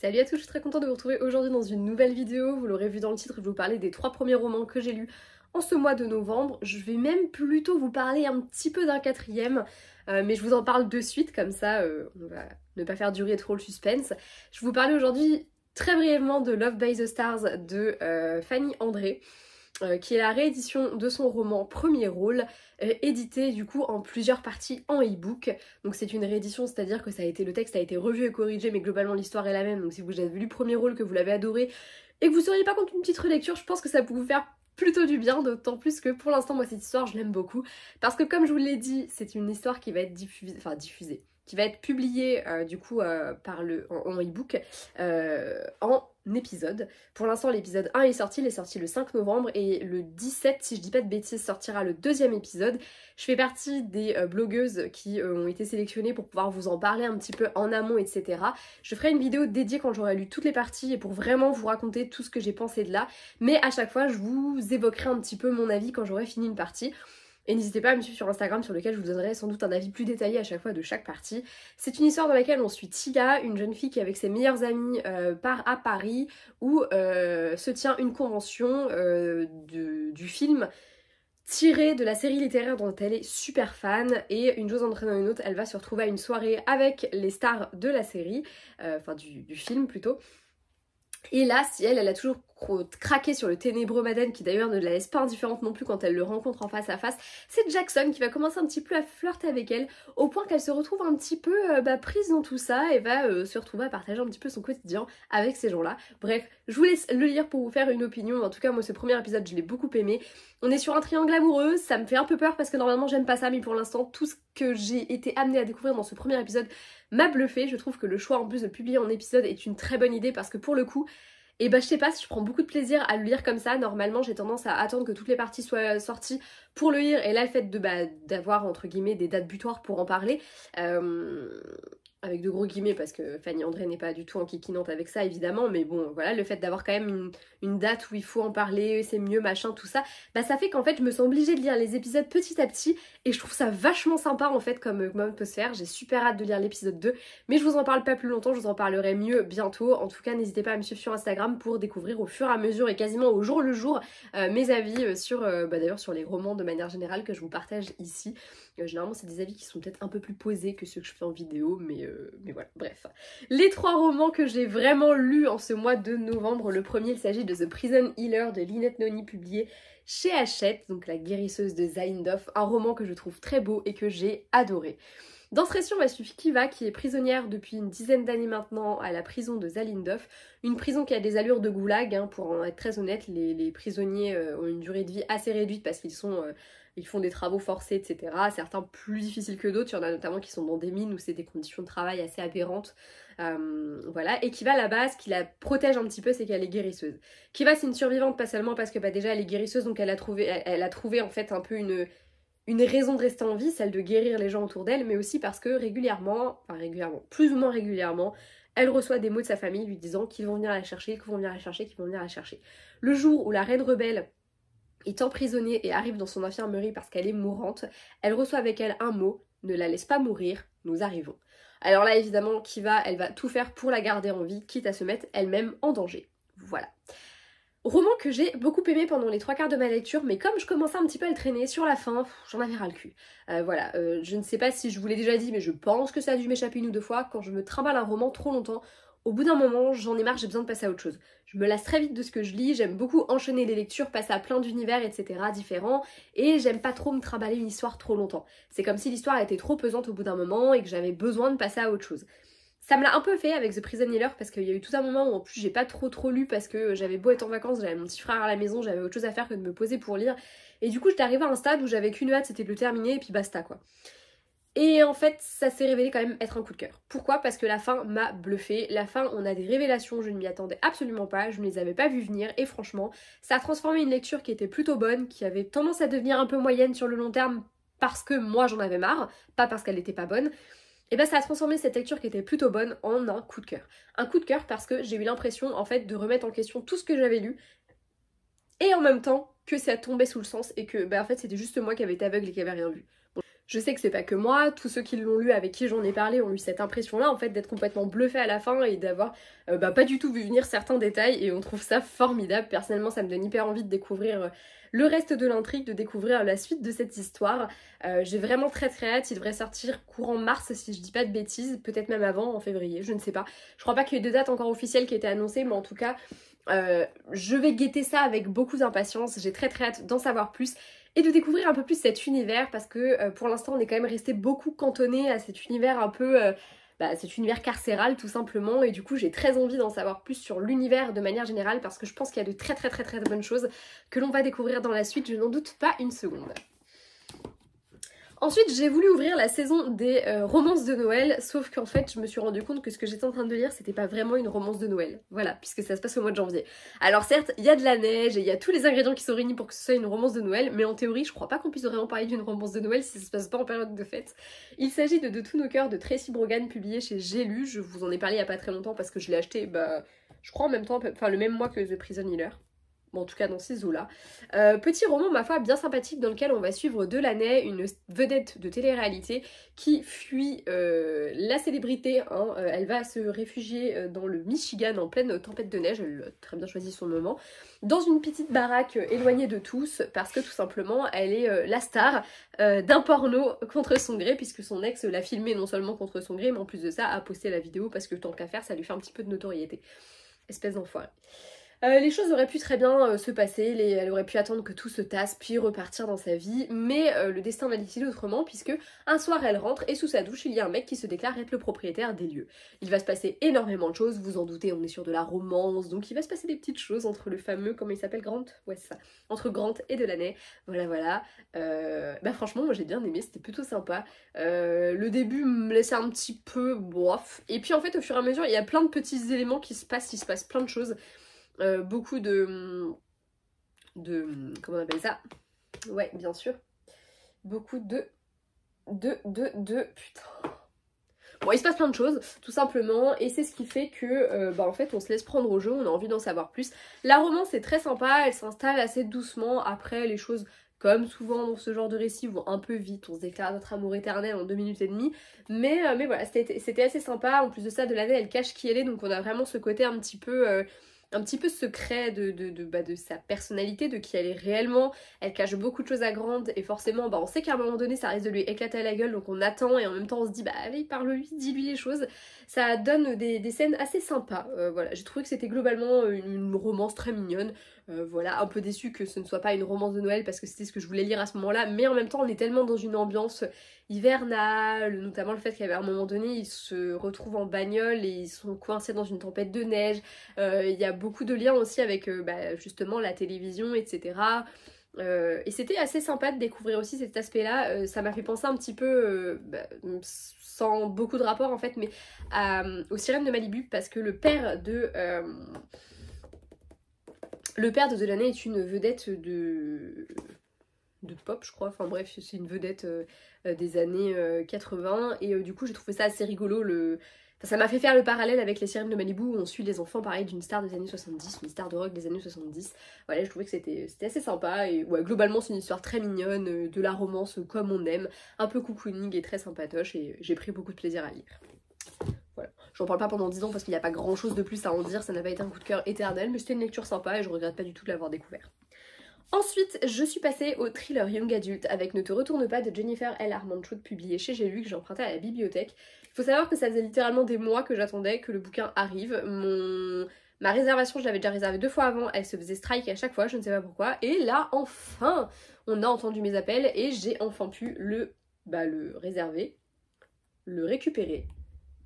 Salut à tous, je suis très contente de vous retrouver aujourd'hui dans une nouvelle vidéo. Vous l'aurez vu dans le titre, je vais vous parler des 3 premiers romans que j'ai lus en ce mois de novembre. Je vais même plutôt vous parler un petit peu d'un 4e, mais je vous en parle de suite, comme ça on va ne pas faire durer trop le suspense. Je vais vous parler aujourd'hui très brièvement de Love by the Stars de Fanny André. Qui est la réédition de son roman Premier Rôle, édité du coup en plusieurs parties en e-book. Donc c'est une réédition, c'est-à-dire que le texte a été revu et corrigé, mais globalement l'histoire est la même. Donc si vous avez lu Premier Rôle, que vous l'avez adoré, et que vous seriez pas contre une petite relecture, je pense que ça peut vous faire plutôt du bien, d'autant plus que pour l'instant moi cette histoire je l'aime beaucoup. Parce que comme je vous l'ai dit, c'est une histoire qui va être diffusée, qui va être publiée du coup en e-book en épisode. Pour l'instant l'épisode 1 est sorti, il est sorti le 5 novembre et le 17, si je dis pas de bêtises, sortira le 2e épisode. Je fais partie des blogueuses qui ont été sélectionnées pour pouvoir vous en parler un petit peu en amont, etc. Je ferai une vidéo dédiée quand j'aurai lu toutes les parties et pour vraiment vous raconter tout ce que j'ai pensé de là, mais à chaque fois je vous évoquerai un petit peu mon avis quand j'aurai fini une partie. Et n'hésitez pas à me suivre sur Instagram sur lequel je vous donnerai sans doute un avis plus détaillé à chaque fois de chaque partie. C'est une histoire dans laquelle on suit Tia, une jeune fille qui avec ses meilleurs amis part à Paris où se tient une convention du film tiré de la série littéraire dont elle est super fan, et une chose entraînant une autre, elle va se retrouver à une soirée avec les stars de la série, du film plutôt. Et là, si elle a toujours craqué sur le ténébreux Madden, qui d'ailleurs ne la laisse pas indifférente non plus quand elle le rencontre en face à face, c'est Jackson qui va commencer un petit peu à flirter avec elle, au point qu'elle se retrouve un petit peu prise dans tout ça et va se retrouver à partager un petit peu son quotidien avec ces gens-là. Bref, je vous laisse le lire pour vous faire une opinion. En tout cas, moi ce premier épisode, je l'ai beaucoup aimé. On est sur un triangle amoureux, ça me fait un peu peur parce que normalement j'aime pas ça, mais pour l'instant, tout ce que j'ai été amenée à découvrir dans ce premier épisode m'a bluffé. Je trouve que le choix en plus de publier en épisode est une très bonne idée parce que pour le coup, et je sais pas, si je prends beaucoup de plaisir à le lire comme ça. Normalement j'ai tendance à attendre que toutes les parties soient sorties pour le lire, et là le fait d'avoir entre guillemets des dates butoirs pour en parler, avec de gros guillemets parce que Fanny André n'est pas du tout enquiquinante avec ça évidemment, mais bon voilà, le fait d'avoir quand même une date où il faut en parler, c'est mieux machin tout ça, ça fait qu'en fait je me sens obligée de lire les épisodes petit à petit, et je trouve ça vachement sympa en fait comme mode peut se faire. J'ai super hâte de lire l'épisode 2, mais je vous en parle pas plus longtemps, je vous en parlerai mieux bientôt. En tout cas n'hésitez pas à me suivre sur Instagram pour découvrir au fur et à mesure et quasiment au jour le jour mes avis sur d'ailleurs sur les romans de manière générale que je vous partage ici. Généralement c'est des avis qui sont peut-être un peu plus posés que ceux que je fais en vidéo, mais voilà, bref. Les 3 romans que j'ai vraiment lus en ce mois de novembre. Le premier, il s'agit de The Prison Healer de Lynette Noni, publié chez Hachette, donc la guérisseuse de Zaindov, un roman que je trouve très beau et que j'ai adoré. Dans ce récit, on va suivre Kiva, qui est prisonnière depuis une dizaine d'années maintenant à la prison de Zalindov, une prison qui a des allures de goulag, pour en être très honnête. Les prisonniers ont une durée de vie assez réduite parce qu'ils ils font des travaux forcés, etc. Certains plus difficiles que d'autres, il y en a notamment qui sont dans des mines où c'est des conditions de travail assez aberrantes. Voilà, et Kiva, là-bas, ce qui la protège un petit peu, c'est qu'elle est guérisseuse. Kiva, c'est une survivante, pas seulement parce que déjà elle est guérisseuse, donc elle a trouvé en fait un peu une raison de rester en vie, celle de guérir les gens autour d'elle, mais aussi parce que plus ou moins régulièrement, elle reçoit des mots de sa famille lui disant qu'ils vont venir la chercher, qu'ils vont venir la chercher, qu'ils vont venir la chercher. Le jour où la reine rebelle est emprisonnée et arrive dans son infirmerie parce qu'elle est mourante, elle reçoit avec elle un mot: ne la laisse pas mourir, nous arrivons. Alors là évidemment Kiva, elle va tout faire pour la garder en vie, quitte à se mettre elle-même en danger. Voilà. Roman que j'ai beaucoup aimé pendant les 3/4 de ma lecture, mais comme je commençais un petit peu à le traîner sur la fin, j'en avais ras le cul. Voilà, je ne sais pas si je vous l'ai déjà dit, mais je pense que ça a dû m'échapper 1 ou 2 fois. Quand je me trimballe un roman trop longtemps, au bout d'un moment, j'en ai marre, j'ai besoin de passer à autre chose. Je me lasse très vite de ce que je lis, j'aime beaucoup enchaîner les lectures, passer à plein d'univers, etc. différents, et j'aime pas trop me trimballer une histoire trop longtemps. C'est comme si l'histoire était trop pesante au bout d'un moment et que j'avais besoin de passer à autre chose. Ça me l'a un peu fait avec The Prison Healer parce qu'il y a eu tout un moment où en plus j'ai pas trop lu parce que j'avais beau être en vacances, j'avais mon petit frère à la maison, j'avais autre chose à faire que de me poser pour lire, et du coup j'étais arrivée à un stade où j'avais qu'une hâte, c'était de le terminer et puis basta quoi. Et en fait ça s'est révélé quand même être un coup de cœur. Pourquoi? Parce que la fin m'a bluffée. La fin, on a des révélations, je ne m'y attendais absolument pas, je ne les avais pas vues venir, et franchement ça a transformé une lecture qui était plutôt bonne, qui avait tendance à devenir un peu moyenne sur le long terme parce que moi j'en avais marre, pas parce qu'elle n'était pas bonne. Et ça a transformé cette lecture qui était plutôt bonne en un coup de cœur. Un coup de cœur parce que j'ai eu l'impression en fait de remettre en question tout ce que j'avais lu, et en même temps que ça tombait sous le sens et que en fait c'était juste moi qui avais été aveugle et qui avait rien vu. Je sais que c'est pas que moi, tous ceux qui l'ont lu, avec qui j'en ai parlé, ont eu cette impression-là, en fait, d'être complètement bluffé à la fin et d'avoir pas du tout vu venir certains détails, et on trouve ça formidable. Personnellement, ça me donne hyper envie de découvrir le reste de l'intrigue, de découvrir la suite de cette histoire. J'ai vraiment très hâte, il devrait sortir courant mars, si je dis pas de bêtises, peut-être même avant, en février, je ne sais pas. Je crois pas qu'il y ait de date encore officielle qui ait été annoncée, mais en tout cas, je vais guetter ça avec beaucoup d'impatience, j'ai très hâte d'en savoir plus et de découvrir un peu plus cet univers, parce que pour l'instant on est quand même resté beaucoup cantonné à cet univers un peu, cet univers carcéral tout simplement, et du coup j'ai très envie d'en savoir plus sur l'univers de manière générale, parce que je pense qu'il y a de très bonnes choses que l'on va découvrir dans la suite, je n'en doute pas une seconde. Ensuite, j'ai voulu ouvrir la saison des romances de Noël, sauf qu'en fait, je me suis rendu compte que ce que j'étais en train de lire, c'était pas vraiment une romance de Noël. Voilà, puisque ça se passe au mois de janvier. Alors certes, il y a de la neige et il y a tous les ingrédients qui sont réunis pour que ce soit une romance de Noël, mais en théorie, je crois pas qu'on puisse vraiment parler d'une romance de Noël si ça se passe pas en période de fête. Il s'agit de tous nos cœurs de Tracy Brogan, publié chez J'ai lu. Je vous en ai parlé il y a pas très longtemps parce que je l'ai acheté, je crois en même temps, enfin le même mois que The Prison Healer. Bon, en tout cas dans ces eaux-là. Petit roman, ma foi, bien sympathique, dans lequel on va suivre Delaney, une vedette de télé-réalité qui fuit la célébrité. Elle va se réfugier dans le Michigan en pleine tempête de neige, elle a très bien choisi son moment, dans une petite baraque éloignée de tous, parce que tout simplement elle est la star d'un porno contre son gré, puisque son ex l'a filmé non seulement contre son gré, mais en plus de ça a posté la vidéo parce que tant qu'à faire, ça lui fait un petit peu de notoriété. Espèce d'enfoiré. Les choses auraient pu très bien se passer, elle aurait pu attendre que tout se tasse puis repartir dans sa vie, mais le destin l'a décidé autrement, puisque un soir elle rentre et sous sa douche il y a un mec qui se déclare être le propriétaire des lieux. Il va se passer énormément de choses, vous en doutez, on est sur de la romance, donc il va se passer des petites choses entre le fameux, comment il s'appelle, Grant? Ouais c'est ça, entre Grant et Delaney, voilà. Franchement moi j'ai bien aimé, c'était plutôt sympa. Le début me laissait un petit peu bof, et puis en fait au fur et à mesure il y a plein de petits éléments qui se passent, il se passe plein de choses. Beaucoup de... Comment on appelle ça? Ouais, bien sûr. Beaucoup putain. Bon, il se passe plein de choses, tout simplement, et c'est ce qui fait que, en fait, on se laisse prendre au jeu, on a envie d'en savoir plus. La romance est très sympa, elle s'installe assez doucement, après les choses... Comme souvent dans ce genre de récit, vont un peu vite, on se déclare notre amour éternel en 2 minutes et demie, mais voilà, c'était assez sympa. En plus de ça, Delaney, elle cache qui elle est, donc on a vraiment ce côté un petit peu secret de sa personnalité, de qui elle est réellement. Elle cache beaucoup de choses à Grant, et forcément on sait qu'à un moment donné ça risque de lui éclater à la gueule, donc on attend, et en même temps on se dit allez parle-lui, dis-lui les choses. Ça donne des scènes assez sympas. Voilà, j'ai trouvé que c'était globalement une romance très mignonne. Voilà, un peu déçue que ce ne soit pas une romance de Noël parce que c'était ce que je voulais lire à ce moment-là, mais en même temps on est tellement dans une ambiance hivernale, notamment le fait qu'à un moment donné ils se retrouvent en bagnole et ils sont coincés dans une tempête de neige. Il y a beaucoup de liens aussi avec justement la télévision, etc. Et c'était assez sympa de découvrir aussi cet aspect-là. Ça m'a fait penser un petit peu, sans beaucoup de rapport en fait, mais aux Sirènes de Malibu, parce que le père de Delaney est une vedette de pop, je crois. Enfin bref, c'est une vedette des années 80, et du coup j'ai trouvé ça assez rigolo. Ça m'a fait faire le parallèle avec les Sirènes de Malibu, où on suit les enfants pareil d'une star des années 70, une star de rock des années 70. Voilà, je trouvais que c'était assez sympa, et ouais, globalement c'est une histoire très mignonne, de la romance comme on aime, un peu cocooning et très sympatoche, et j'ai pris beaucoup de plaisir à lire. Voilà. J'en parle pas pendant 10 ans parce qu'il n'y a pas grand chose de plus à en dire, ça n'a pas été un coup de cœur éternel, mais c'était une lecture sympa et je regrette pas du tout de l'avoir découvert. Ensuite, je suis passée au thriller Young Adult avec Ne te retourne pas de Jennifer L. Armentrout, publié chez J'ai lu, que j'ai emprunté à la bibliothèque. Il faut savoir que ça faisait littéralement des mois que j'attendais que le bouquin arrive. Ma réservation, je l'avais déjà réservée 2 fois avant, elle se faisait strike à chaque fois, je ne sais pas pourquoi. Et là, enfin, on a entendu mes appels et j'ai enfin pu le réserver, le récupérer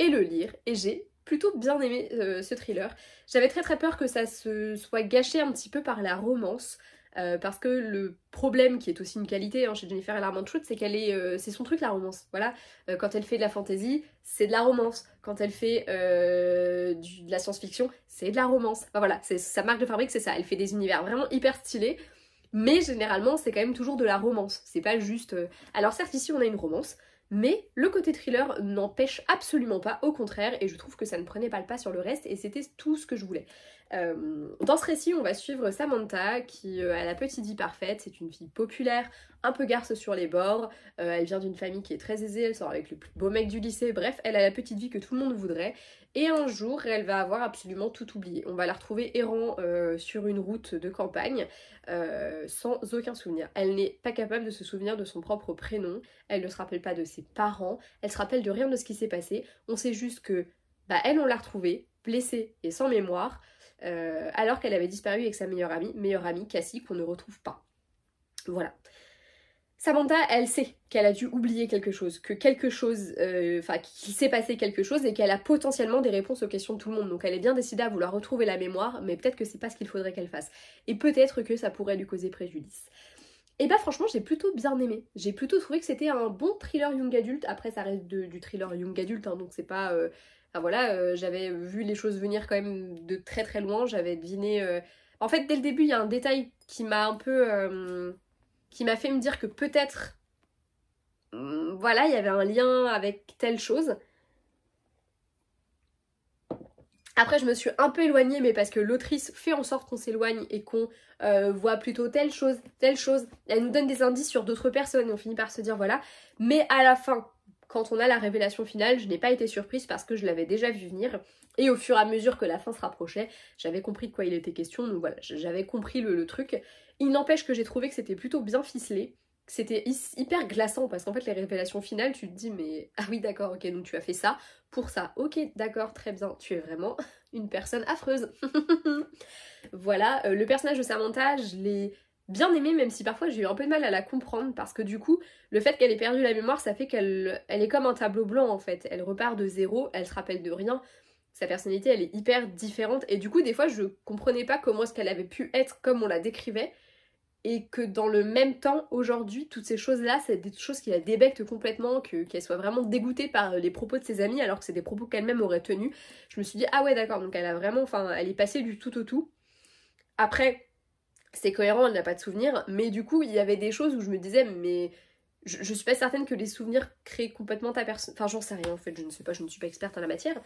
et le lire, et j'ai plutôt bien aimé ce thriller. J'avais très peur que ça se soit gâché un petit peu par la romance, parce que le problème, qui est aussi une qualité chez Jennifer L. Armentrout, c'est c'est son truc la romance. Voilà, quand elle fait de la fantasy, c'est de la romance. Quand elle fait de la science-fiction, c'est de la romance. Enfin voilà, sa marque de fabrique, c'est ça. Elle fait des univers vraiment hyper stylés, mais généralement c'est quand même toujours de la romance. C'est pas juste... Alors certes ici on a une romance, mais le côté thriller n'empêche absolument pas, au contraire, et je trouve que ça ne prenait pas le pas sur le reste, et c'était tout ce que je voulais. Dans ce récit, on va suivre Samantha qui a la petite vie parfaite, c'est une fille populaire, un peu garce sur les bords, elle vient d'une famille qui est très aisée, elle sort avec le plus beau mec du lycée, bref, elle a la petite vie que tout le monde voudrait, et un jour, elle va avoir absolument tout oublié. On va la retrouver errant sur une route de campagne, sans aucun souvenir. Elle n'est pas capable de se souvenir de son propre prénom, elle ne se rappelle pas de ses parents, elle se rappelle de rien de ce qui s'est passé, on sait juste que, bah elle, on l'a retrouvée, blessée et sans mémoire, alors qu'elle avait disparu avec sa meilleure amie Cassie, qu'on ne retrouve pas. Voilà. Samantha, elle sait qu'elle a dû oublier quelque chose, que quelque chose, qu'il s'est passé quelque chose et qu'elle a potentiellement des réponses aux questions de tout le monde. Donc elle est bien décidée à vouloir retrouver la mémoire, mais peut-être que c'est pas ce qu'il faudrait qu'elle fasse. Et peut-être que ça pourrait lui causer préjudice. Et bah franchement, j'ai plutôt bien aimé. J'ai plutôt trouvé que c'était un bon thriller young adulte. Après, ça reste du thriller young adulte, hein, donc c'est pas... j'avais vu les choses venir quand même de très très loin. J'avais deviné... En fait, dès le début, il y a un détail qui m'a un peu... qui m'a fait me dire que peut-être, voilà, il y avait un lien avec telle chose. Après, je me suis un peu éloignée, mais parce que l'autrice fait en sorte qu'on s'éloigne et qu'on voit plutôt telle chose, telle chose. Elle nous donne des indices sur d'autres personnes et on finit par se dire voilà. Mais à la fin, quand on a la révélation finale, je n'ai pas été surprise parce que je l'avais déjà vu venir. Et au fur et à mesure que la fin se rapprochait, j'avais compris de quoi il était question. Donc voilà, j'avais compris le truc. Il n'empêche que j'ai trouvé que c'était plutôt bien ficelé. C'était hyper glaçant parce qu'en fait les révélations finales, tu te dis mais ah oui d'accord, ok, donc tu as fait ça pour ça. Ok, d'accord, très bien, tu es vraiment une personne affreuse. Voilà, le personnage de Samantha, je l'ai bien aimé, même si parfois j'ai eu un peu de mal à la comprendre parce que du coup, le fait qu'elle ait perdu la mémoire, ça fait qu'elle est comme un tableau blanc en fait. Elle repart de zéro, elle se rappelle de rien. Sa personnalité, elle est hyper différente et du coup, des fois, je comprenais pas comment est-ce qu'elle avait pu être comme on la décrivait. Et que dans le même temps, aujourd'hui, toutes ces choses-là, c'est des choses qui la débectent complètement, qu'elle soit vraiment dégoûtée par les propos de ses amis, alors que c'est des propos qu'elle-même aurait tenus. Je me suis dit, ah ouais, d'accord, donc elle a vraiment, elle est passée du tout au tout. Après, c'est cohérent, elle n'a pas de souvenirs, mais du coup, il y avait des choses où je me disais, mais je suis pas certaine que les souvenirs créent complètement ta personne. Enfin, j'en sais rien en fait, je ne sais pas, je ne suis pas experte en la matière.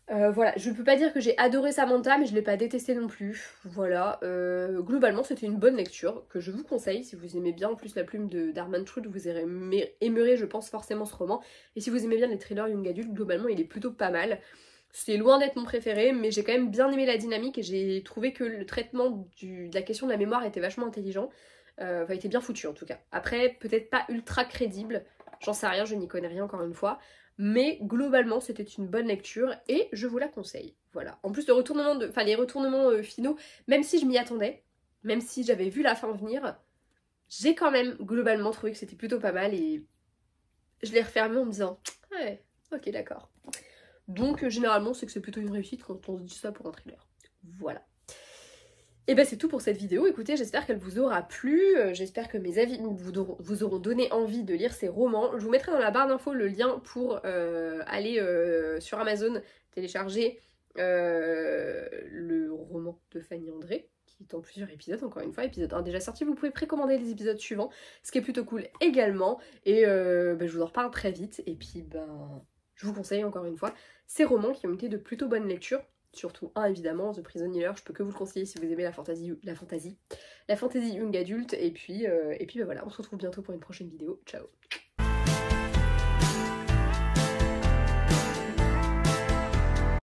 Voilà, je peux pas dire que j'ai adoré Samantha, mais je l'ai pas détesté non plus. Voilà, globalement c'était une bonne lecture que je vous conseille si vous aimez bien en plus la plume d'Armand Trude, vous aimerez je pense forcément ce roman. Et si vous aimez bien les thrillers young adultes, globalement il est plutôt pas mal. C'est loin d'être mon préféré, mais j'ai quand même bien aimé la dynamique et j'ai trouvé que le traitement de la question de la mémoire était vachement intelligent. Était bien foutu en tout cas. Après, peut-être pas ultra crédible, j'en sais rien, je n'y connais rien encore une fois. Mais globalement, c'était une bonne lecture et je vous la conseille. Voilà. En plus, les retournements finaux, même si je m'y attendais, même si j'avais vu la fin venir, j'ai quand même globalement trouvé que c'était plutôt pas mal et je l'ai refermé en me disant ouais, ok, d'accord. Donc, généralement, c'est que c'est plutôt une réussite quand on se dit ça pour un thriller. Voilà. Et ben c'est tout pour cette vidéo, écoutez, j'espère qu'elle vous aura plu, j'espère que mes avis vous auront donné envie de lire ces romans. Je vous mettrai dans la barre d'infos le lien pour aller sur Amazon télécharger le roman de Fanny André, qui est en plusieurs épisodes, encore une fois, épisode 1 déjà sorti, vous pouvez précommander les épisodes suivants, ce qui est plutôt cool également, et je vous en reparle très vite, et puis je vous conseille encore une fois ces romans qui ont été de plutôt bonnes lectures. Surtout un évidemment, The Prison Healer, je peux que vous le conseiller si vous aimez la fantasy young adulte. Et puis voilà, on se retrouve bientôt pour une prochaine vidéo. Ciao.